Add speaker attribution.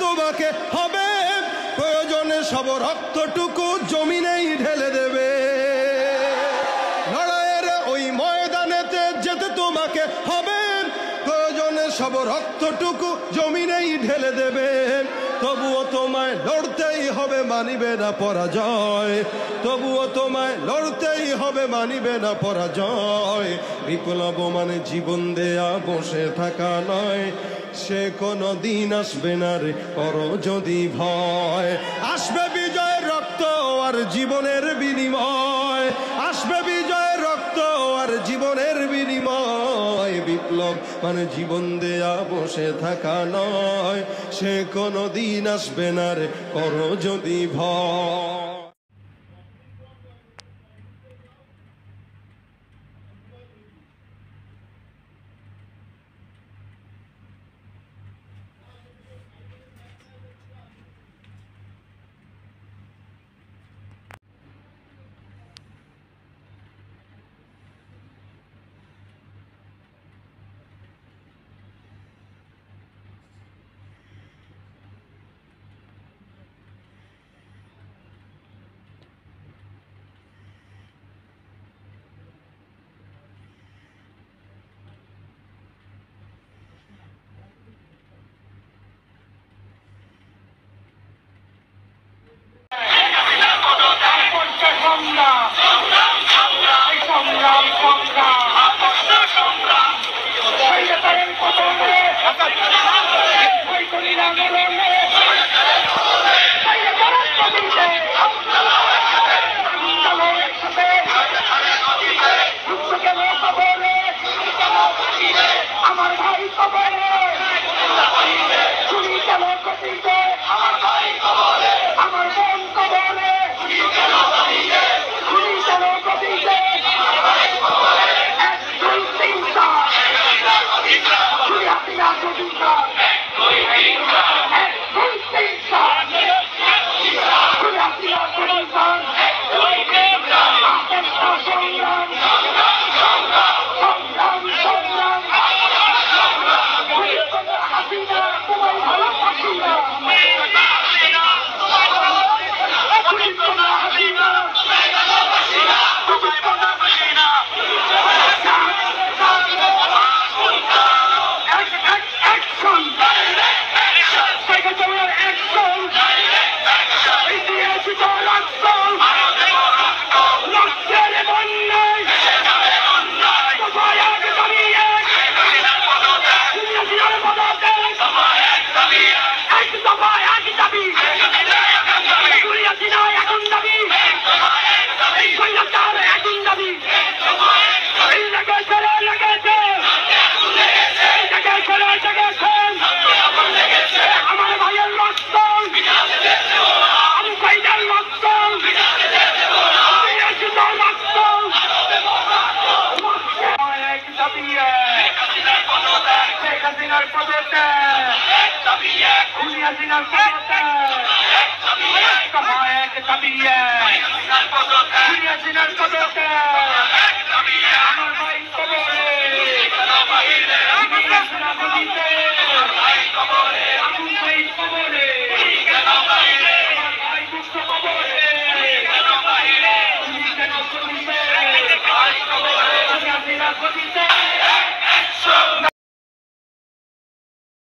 Speaker 1: তোমাকে হবে, প্রয়োজনে সব রক্তটুকু জমিনেই ঢেলে দেবে। লড়াইয়ের ওই ময়দানেতে যেতে তোমাকে হবে, প্রয়োজনে সব রক্তটুকু জমিনেই ঢেলে দেবে। তবুও তোমায় লড়তেই হবে, মানিবে না পরাজয়। তবুও তোমায় লড়তেই হবে, মানিবে না পরাজয়। বিপ্লব মানে জীবন দেয়া বসে থাকা নয়, সে কোনো দিন আসবে না রে করো যদি ভয়। আসবে বিজয়ের রক্ত আর জীবনের বিনিময়, আসবে বিজয়ের রক্ত আর জীবনের বিনিময়। বিপ্লব মানে জীবন দেয়া বসে থাকা নয়, সে কোনো দিন আসবে না রে করো যদি ভয়।
Speaker 2: What do you say?